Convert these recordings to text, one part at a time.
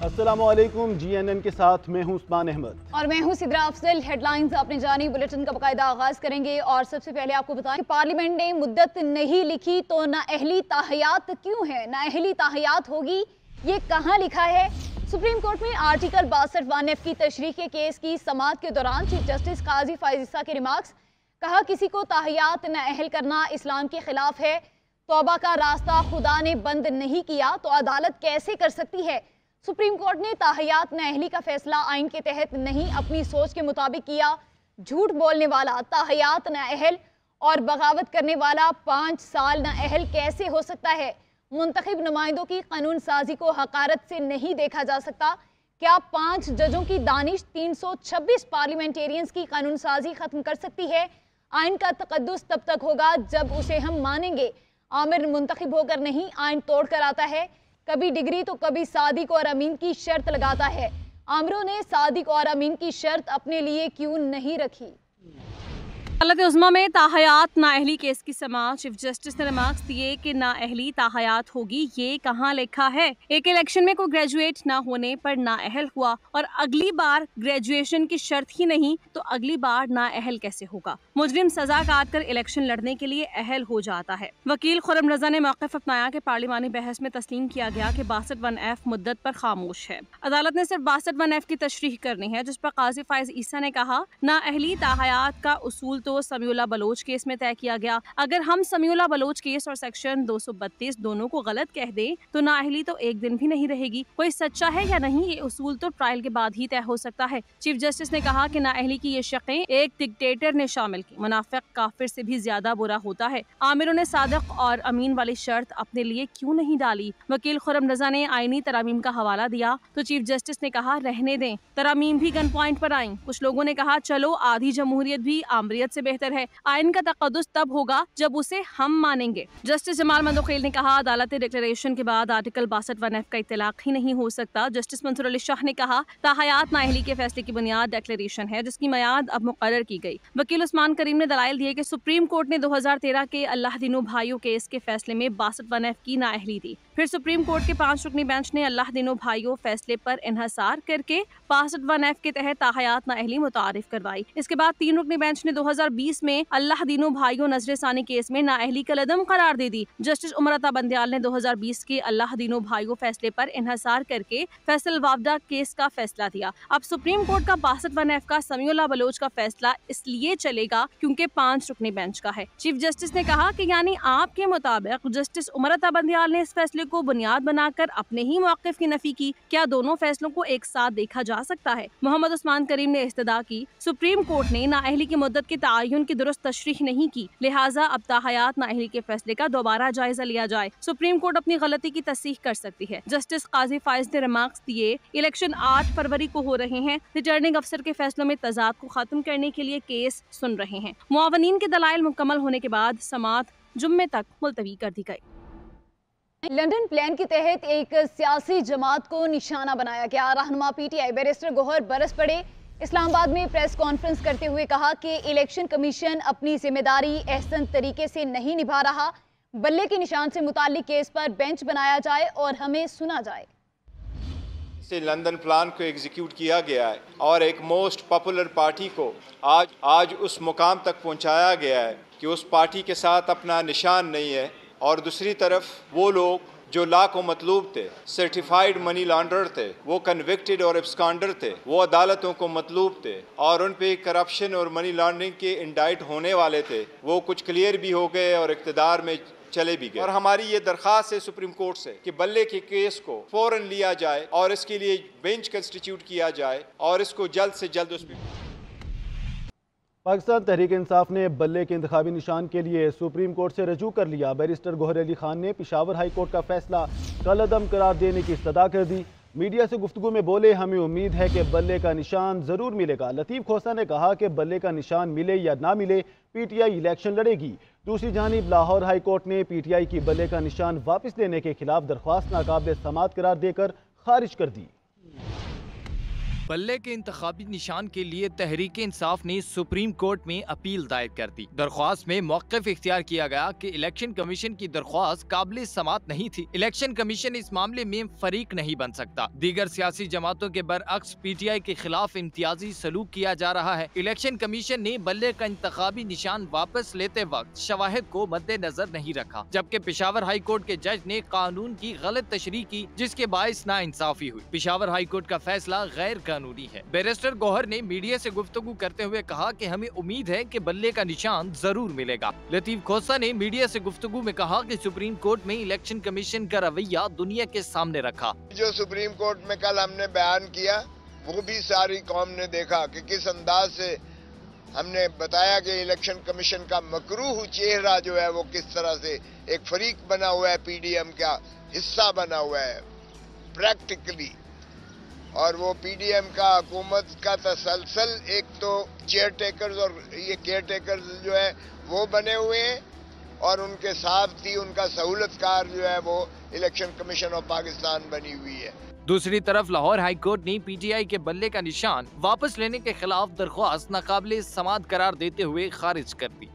अस्सलाम वालेकुम। GNN के साथ मैं हूं उस्मान अहमद और मैं हूं सिद्रा अफजल। हेडलाइंस आपने जानी, बुलेटिन का बाकायदा आगाज करेंगे और सबसे पहले आपको बताएं कि पार्लियामेंट ने मुद्दत नहीं लिखी तो नाअहली ताहयात क्यों है? नाअहली ताहयात होगी, ये कहां लिखा है? सुप्रीम कोर्ट में आर्टिकल 62(1)(f) की तशरीह के केस की समाअत के दौरान चीफ जस्टिस काजी फाइज ईसा के रिमार्क्स। कहा, किसी को ताहयात नाअहल करना इस्लाम के खिलाफ है। तौबा का रास्ता खुदा ने बंद नहीं किया तो अदालत कैसे कर सकती है? सुप्रीम कोर्ट ने ताहयात नाअहली का फैसला आइन के तहत नहीं, अपनी सोच के मुताबिक किया। झूठ बोलने वाला ताहयात नाअहल और बगावत करने वाला 5 साल नाअहल कैसे हो सकता है? मुंतखब नुमाइंदों की कानून साजी को हकारत से नहीं देखा जा सकता। क्या 5 जजों की दानिश 326 पार्लियामेंटेरियंस की कानून साजी खत्म कर सकती है? आइन का तकद्दुस तब तक होगा जब उसे हम मानेंगे। आमिर मुंतखब होकर नहीं, आइन तोड़ कर आता है। कभी डिग्री तो कभी सादिक और अमीन की शर्त लगाता है। आमिरों ने सादिक और अमीन की शर्त अपने लिए क्यों नहीं रखी? अदालत उज़्मा में ताहयात नाअहली केस की समाअत। चीफ जस्टिस ने रिमार्क्स दिए कि नाअहली ताहयात होगी, ये कहाँ लिखा है? एक इलेक्शन में कोई ग्रेजुएट ना होने पर नाअहल हुआ और अगली बार ग्रेजुएशन की शर्त ही नहीं तो अगली बार नाअहल कैसे होगा? मुजरिम सजा काट कर इलेक्शन लड़ने के लिए अहल हो जाता है। वकील खुर्रम रजा ने मौक़िफ़ अपनाया कि पार्लिमानी बहस में तस्लीम किया गया कि 62(1)(f) मुद्दत पर खामोश है। अदालत ने सिर्फ 62(1)(f) की तशरीह करनी है, जिस पर काजी फाइज ईसा ने कहा, नाअहली ताहयात का उसूल तो समीउल्लाह बलोच केस में तय किया गया। अगर हम समीउल्लाह बलोच केस और सेक्शन 232 दोनों को गलत कह दें तो नाअहली तो एक दिन भी नहीं रहेगी। कोई सच्चा है या नहीं, ये उसूल तो ट्रायल के बाद ही तय हो सकता है। चीफ जस्टिस ने कहा कि नाअहली की ये शक़ें एक डिक्टेटर ने शामिल की, मुनाफिक काफिर से भी ज्यादा बुरा होता है। आमिरों ने सादिक और अमीन वाली शर्त अपने लिए क्यों नहीं डाली? वकील खुर्रम रजा ने आईनी तरामीम का हवाला दिया तो चीफ जस्टिस ने कहा, रहने दें, तरामीम भी गन पॉइंट पर आई। कुछ लोगों ने कहा, चलो आधी जमहूरियत भी आमरियत से बेहतर है। आइन का तकद्दुस तब होगा जब उसे हम मानेंगे। जस्टिस जमाल मंदोखेल ने कहा, अदालती डिक्लेरेशन के बाद आर्टिकल 62(1)(f) का इत्तलाक ही नहीं हो सकता। जस्टिस मंसूर अली शाह ने कहा, ताहयात नाअहली के फैसले की बुनियाद डिक्लेरेशन है, जिसकी मियाद अब मुकर्रर की गई। वकील उस्मान करीम ने दलाइल दिए कि सुप्रीम कोर्ट ने 2013 के अल्लाह दिनो भाइयों केस के फैसले में 62(1)(f) की नाअहली दी। फिर सुप्रीम कोर्ट के 5 रुकनी बेंच ने अल्लाह दिनो भाइयों फैसले पर इन्हसार करके 62(1)(f) के तहत ताहयात नाअहली मुतारिफ करवाई। इसके बाद 3 रुकनी बेंच ने 2020 में अल्लाह दिनो भाइयों नजर सानी केस में नाअहली का लदम करार दे दी। जस्टिस उमर अता बंदियाल ने 2020 के अल्लाह दिनो भाइयों फैसले पर इन्हसार करके फैसल वावदा केस का फैसला दिया। अब सुप्रीम कोर्ट का 62(1)(f) का समीउल्लाह बलोच का फैसला इसलिए चलेगा क्योंकि 5 रुकनी बेंच का है। चीफ जस्टिस ने कहा कि यानी आपके मुताबिक जस्टिस उमर अता बंदियाल ने इस फैसले को बुनियाद बनाकर अपने ही मौक़िफ़ की नफी की। क्या दोनों फैसलों को एक साथ देखा जा सकता है? मोहम्मद उस्मान करीम ने इस्तदा की, सुप्रीम कोर्ट ने नाअहली की मुद्दत के तआयुन की दुरुस्त तशरीह नहीं की, लिहाजा अब ताहयात नाअहली के फैसले का दोबारा जायजा लिया जाए। सुप्रीम कोर्ट अपनी गलती की तस्दीक कर सकती है। जस्टिस काजी फाइज ने रिमार्क्स दिए, इलेक्शन 8 फरवरी को हो रहे हैं। रिटर्निंग अफसर के फैसलों में तजाद को खत्म करने के लिए केस सुन रहे हैं। मुआवनीन के दलाइल मुकम्मल होने के बाद समाअत जुम्मे तक मुलतवी कर दी गई। लंदन प्लान के तहत एक सियासी जमात को निशाना बनाया गया। रहनुमा PTI बैरिस्टर गौहर बरस पड़े। इस्लामाबाद में प्रेस कॉन्फ्रेंस करते हुए कहा कि इलेक्शन कमीशन अपनी जिम्मेदारी एहसन तरीके से नहीं निभा रहा। बल्ले के निशान से मुताल्लिक केस पर बेंच बनाया जाए और हमें सुना जाए। से लंदन प्लान को एग्जीक्यूट किया गया है और एक मोस्ट पॉपुलर पार्टी को आज उस मुकाम तक पहुंचाया गया है कि उस पार्टी के साथ अपना निशान नहीं है। और दूसरी तरफ वो लोग जो ला को मतलूब थे, सर्टिफाइड मनी लॉन्डर थे, वो कन्विक्टेड और एब्सकॉन्डर थे, वो अदालतों को मतलूब थे और उन पे करप्शन और मनी लॉन्ड्रिंग के इंडाइट होने वाले थे, वो कुछ क्लियर भी हो गए और इक़्तिदार में चले भी गए। और हमारी ये दरख्वास्त है सुप्रीम कोर्ट से कि बल्ले के केस को फौरन लिया जाए और इसके लिए बेंच कंस्टिट्यूट किया जाए और इसको जल्द से जल्द उस पाकिस्तान तहरीक इंसाफ ने बल्ले के इंतखाबी निशान के लिए सुप्रीम कोर्ट से रजू कर लिया। बैरिस्टर गौहर अली खान ने पेशावर हाई कोर्ट का फैसला कलअदम करार देने की इस्तदा कर दी। मीडिया से गुफ्तगू में बोले, हमें उम्मीद है कि बल्ले का निशान जरूर मिलेगा। लतीफ खोसा ने कहा कि बल्ले का निशान मिले या ना मिले, PTI इलेक्शन लड़ेगी। दूसरी जानिब लाहौर हाई कोर्ट ने PTI की बल्ले का निशान वापस लेने के खिलाफ दरख्वास्त नाकाबिल समाअत करार देकर खारिज कर दी। بلے کے انتخابی نشان کے لیے تحریک انصاف نے سپریم کورٹ میں اپیل دائر کر دی۔ درخواست میں موقف اختیار کیا گیا کہ الیکشن کمیشن کی درخواست قابل سماعت نہیں تھی۔ الیکشن کمیشن اس معاملے میں فریق نہیں بن سکتا۔ دیگر سیاسی جماعتوں کے برعکس پی ٹی آئی کے خلاف امتیازی سلوک کیا جا رہا ہے۔ الیکشن کمیشن نے بلے کا انتخابی نشان واپس لیتے وقت شواہد کو مد نظر نہیں رکھا، جبکہ پشاور ہائی کورٹ کے جج نے قانون کی غلط تشریح کی، جس کے باعث ناانصافی ہوئی۔ پشاور ہائی کورٹ کا فیصلہ غیر قانونی ہے۔ بیرسٹر گوہر نے میڈیا سے گفتگو کرتے ہوئے کہا کہ ہمیں امید ہے کہ بلے کا نشان ضرور ملے گا۔ لطیف کھوسہ نے میڈیا سے گفتگو میں کہا کہ سپریم کورٹ میں الیکشن کمیشن کا رویہ دنیا کے سامنے رکھا۔ جو سپریم کورٹ میں کل ہم نے بیان کیا وہ بھی ساری قوم نے دیکھا کہ کس انداز سے ہم نے بتایا کہ الیکشن کمیشن کا مکروہ چہرہ جو ہے وہ کس طرح سے ایک فریق بنا ہوا ہے، پی ڈی ایم کا حصہ بنا ہوا ہے پریکٹیکلی، اور وہ پی ڈی ایم کا حکومت کا تسلسل ایک تو چیئر ٹیکرز اور یہ کیئر ٹیکرز جو ہے وہ بنے ہوئے ہیں، اور ان کے ساتھ ہی ان کا سہولت کار جو ہے وہ الیکشن کمیشن آف پاکستان بنی ہوئی ہے۔ دوسری طرف لاہور ہائی کورٹ نے پی ٹی آئی کے بلے کا نشان واپس لینے کے خلاف درخواست ناقابل سماعت قرار دیتے ہوئے خارج کر دی۔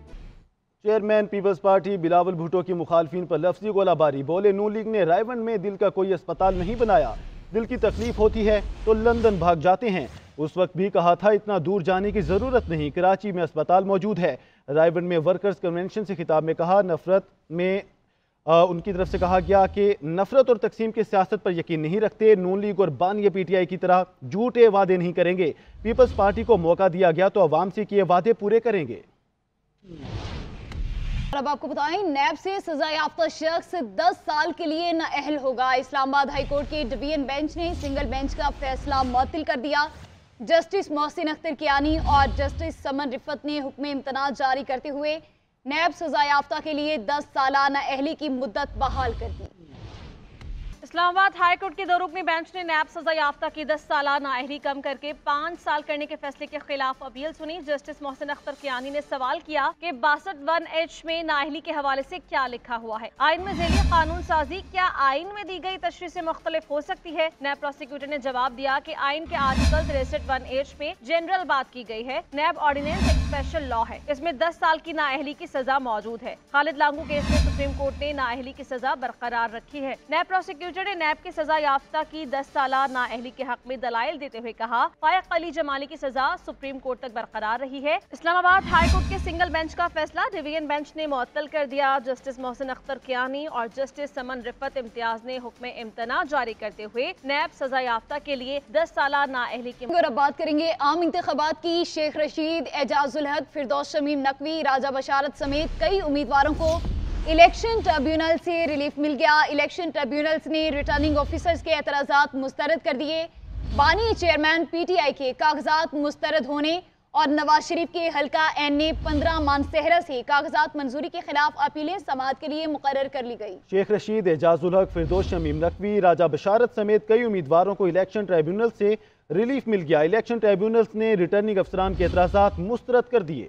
Chairman Peoples Party Bilawal Bhutto کی مخالفین پر لفظی گولہ باری، بولے نون لیگ نے رائیونڈ میں دل کا کوئی اسپتال نہیں بنایا، دل کی تکلیف ہوتی ہے تو لندن بھاگ جاتے ہیں، اس وقت بھی کہا تھا اتنا دور جانے کی ضرورت نہیں، کراچی میں اسپتال موجود ہے۔ رائیونڈ میں ورکرز کنونشن سے خطاب میں کہا ان کی طرف سے کہا گیا کہ نفرت اور تقسیم کی سیاست پر یقین نہیں رکھتے، نون لیگ اور بانی پی ٹی آئی کی طرح جھوٹے وعدے نہیں کریں گے، پیپلز پارٹی کو موقع دیا گیا تو عوام سے کیے وعدے پورے کریں گے۔ اب آپ کو بتائیں، نیب سے سزا یافتہ شخص 10 سال کے لیے نااہل ہوگا۔ اسلام آباد ہائی کورٹ کے ڈویژن بینچ نے سنگل بینچ کا فیصلہ معطل کر دیا۔ جسٹس محسن اختر کیانی اور جسٹس سمن رفت نے حکم امتناع جاری کرتے ہوئے نیب سزا یافتہ کے لیے 10 سالہ نااہلی کی مدت بحال کر دی۔ اسلام آباد ہائی کورٹ کے 2 رکنی بینچ نے نیب سزا یافتہ کی 10 سالہ نااہلی کم کر کے 5 سال کرنے کے فیصلے کے خلاف اپیل سنی۔ جسٹس محسن اختر کیانی نے سوال کیا کہ 62(1)H میں نااہلی کے حوالے سے کیا لکھا ہوا ہے؟ آئین میں ذیلی قانون سازی کیا آئین میں دی گئی تشریح سے مختلف ہو سکتی ہے؟ نیب پروسیکیوٹر نے جواب دیا کہ آئین کے آرٹیکل 63(1)H میں جنرل بات کی گئی ہے، نیب آرڈیننس ایک اسپیشل لا ہے، اس میں 10 سال کی نااہلی کی سزا موجود ہے۔ خالد لانگو کیس میں سپریم کورٹ نے نااہلی کی سزا برقرار رکھی ہے۔ نیب پروسیکیوٹر نے نیب کے سزا یافتہ کی 10 سالہ نااہلی کے حق میں دلائل دیتے ہوئے کہا فائق علی جمالی کی سزا سپریم کورٹ تک برقرار رہی ہے۔ اسلام آباد ہائی کورٹ کے سنگل بینچ کا فیصلہ ڈویژن بینچ نے معطل کر دیا۔ جسٹس محسن اختر کیانی اور جسٹس سمن رفت امتیاز نے حکم امتناع جاری کرتے ہوئے نیب سزا یافتہ کے لیے 10 سالہ نااہلی کی اور اب بات کریں گے عام انتخابات کی۔ شیخ رشید، اعجاز الحق، فردوس شمیم نقوی، راجہ بشارت سمیت کئی امیدواروں کو الیکشن ٹریبیونل سے ریلیف مل گیا۔ الیکشن ٹریبیونلز نے ریٹرننگ آفیسرز کے اعتراضات مسترد کر دیے۔ بانی چیئرمین پی ٹی آئی کے کاغذات مسترد ہونے اور نواز شریف کے حلقہ این اے 15 مانسہرہ سے کاغذات منظوری کے خلاف اپیلیں سماعت کے لیے مقرر کر لی گئی۔ شیخ رشید، اعجاز الحق، فردوس شمیم نقوی، راجہ بشارت سمیت کئی امیدواروں کو الیکشن ٹریبیونل سے ریلیف مل گیا۔ الیکشن ٹریبیونلز نے ریٹرننگ افسران کے اعتراضات مسترد کر دیے۔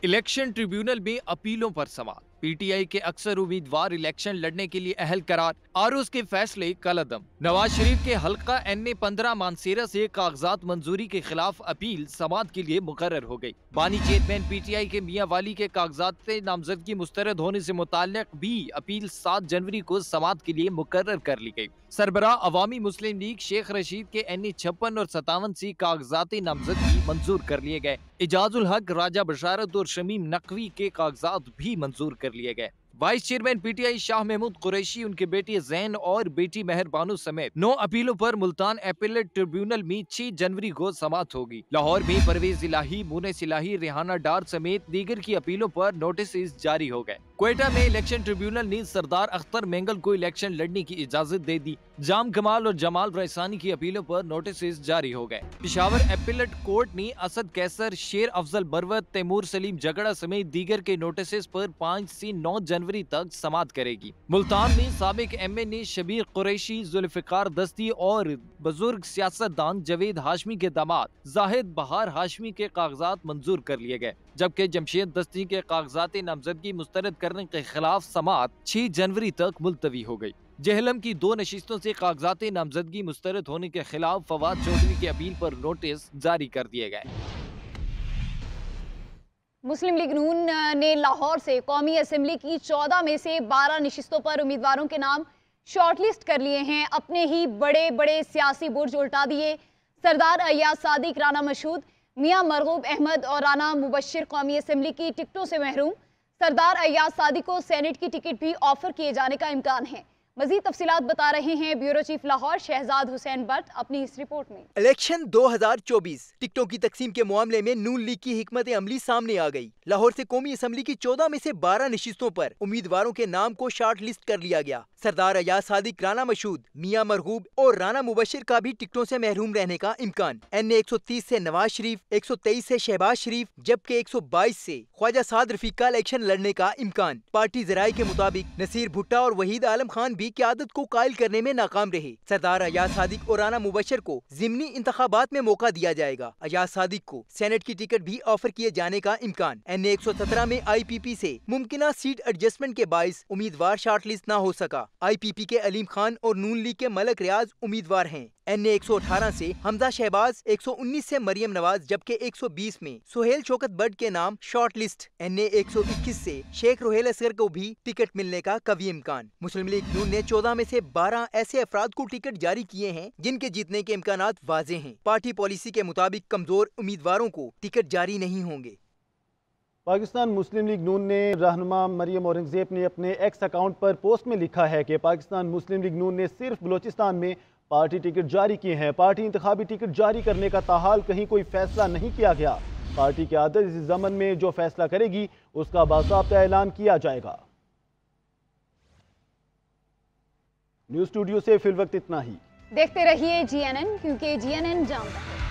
الیکشن ٹریبیونل میں اپیلوں پر سماعت، پی ٹی آئی کے اکثر امیدوار الیکشن لڑنے کے لیے اہل قرار اور اس کے فیصلے کالعدم۔ نواز شریف کے حلقہ این اے 15 مانسہرہ سے کاغذات منظوری کے خلاف اپیل سماعت کے لیے مقرر ہو گئی۔ بانی چیئرمین پی ٹی آئی کے میاں والی کے کاغذات نامزدگی مسترد ہونے سے متعلق بھی اپیل 7 جنوری کو سماعت کے لیے مقرر کر لی گئی۔ سربراہ عوامی مسلم لیگ شیخ رشید کے این اے 56 اور 57 سے کاغذات نامزدگی منظور کر لیے گئے۔ اعجاز الحق، راجہ بشارت اور شمیم نقوی کے کاغذات بھی منظور کر لیے گئے۔ Vice chairman P T I Shah Mahmood Qureshi, ان کے بیٹے زین اور بیٹی مہر بانو سمیت 9 اپیلوں پر ملتان اپیلیٹ ٹریبیونل میں 6 جنوری کو سماعت ہوگی۔ لاہور میں پرویز الہی، مونس الہی، ریحانہ ڈار سمیت دیگر کی اپیلوں پر نوٹسز جاری ہو گئے۔ کوئٹہ میں الیکشن ٹریبیونل نے سردار اختر مینگل کو الیکشن لڑنے کی اجازت دے دی۔ جام کمال اور جمال ریسانی کی اپیلوں پر نوٹسز جاری ہو گئے۔ پشاور اپیلیٹ کورٹ نے اسد کیسر، شیر افضل بروت، تیمور سلیم جگڑا سمیت دیگر کے نوٹسز پر 5 سے 9 جنوری تک سماعت کرے گی۔ ملتان میں سابق ایم این اے شبیر قریشی، ذوالفقار دستی اور بزرگ سیاستدان جاوید ہاشمی کے داماد زاہد بہار ہاشمی کے کاغذات منظور کر لیے گئے، جبکہ جمشید دستی کے کاغذات نامزدگی مسترد کرنے کے خلاف سماعت 6 جنوری تک ملتوی ہو گئی۔ जहलम की 2 नशिस्तों से कागजात नामजदगी मुस्तरद होने के खिलाफ फवाद चौधरी की अपील पर नोटिस जारी कर दिए गए। मुस्लिम लीग नून ने लाहौर से कौमी असम्बली की 14 में से 12 नशिस्तों पर उम्मीदवारों के नाम शॉर्टलिस्ट कर लिए हैं। अपने ही बड़े बड़े सियासी बुर्ज उल्टा दिए। सरदार अय्याज सादिक, राना मशहूद, मियां मरगूब अहमद और राना मुबशिर कौमी असम्बली की टिकटों से महरूम। सरदार अय्याज सादिक को सेनेट की टिकट भी ऑफर किए जाने का इम्कान है। मजीद तफसीलात बता रहे हैं ब्यूरो चीफ लाहौर शहजाद हुसैन बट अपनी इस रिपोर्ट में। इलेक्शन 2024 टिकटों की तकसीम के मामले में नून लीग की हिकमत अमली सामने आ गई। लाहौर से कौमी असम्बली की 14 में से 12 नशिस्तों पर उम्मीदवारों के नाम को शॉर्ट लिस्ट कर लिया गया। सरदार अय्याज सादिक, राना मशहूद, मियां मरगूब और राना मुबशिर का भी टिकटों से महरूम रहने का इम्कान। NA 130 से नवाज शरीफ, 123 से शहबाज शरीफ जबकि 122 से ख्वाजा साद रफीक का इलेक्शन लड़ने का इम्कान। पार्टी जराये के मुताबिक नसीर भुट्टा और वहीद आलम खान भी क़यादत को कायल करने में नाकाम रहे। सरदार अय्याज सादिक और राना मुबशिर को ज़िमनी इंतखाबात में मौका दिया जाएगा। अय्याज सादिक को सेनेट की टिकट भी ऑफर किए जाने का इम्कान। NA 117 में IPP से मुमकिना सीट एडजस्टमेंट के बाइस उम्मीदवार शॉर्टलिस्ट न हो सका। IPP के अलीम खान और नून लीग के मलक रियाज उम्मीदवार हैं। NA 118 से हमजा शहबाज, 119 से मरियम नवाज जबकि 120 में सुहेल शौकत बट के नाम शॉर्ट लिस्ट। NA 121 से शेख रोहेल असगर को भी टिकट मिलने का कवी इम्कान। मुस्लिम लीग नून ने 14 में से 12 ऐसे अफराद को टिकट जारी किए हैं जिनके जीतने के इम्कानात वाज़ेह हैं। पार्टी पॉलिसी के मुताबिक कमजोर उम्मीदवारों को टिकट जारी नहीं होंगे। पाकिस्तान मुस्लिम लीग नून ने रहनुमा मरियम औरंगजेब ने अपने एक्स अकाउंट पर पोस्ट में लिखा है कि पाकिस्तान मुस्लिम लीग नून ने सिर्फ बलोचिस्तान में पार्टी टिकट जारी किए हैं। पार्टी इंतखाबी टिकट जारी करने का ताहाल कहीं कोई फैसला नहीं किया गया। पार्टी की आदत इस ज़मन में जो फैसला करेगी उसका बाकायदा ऐलान किया जाएगा। न्यूज़ स्टूडियो से फिल वक्त इतना ही। देखते रहिए GNN, क्योंकि GNN जानता है।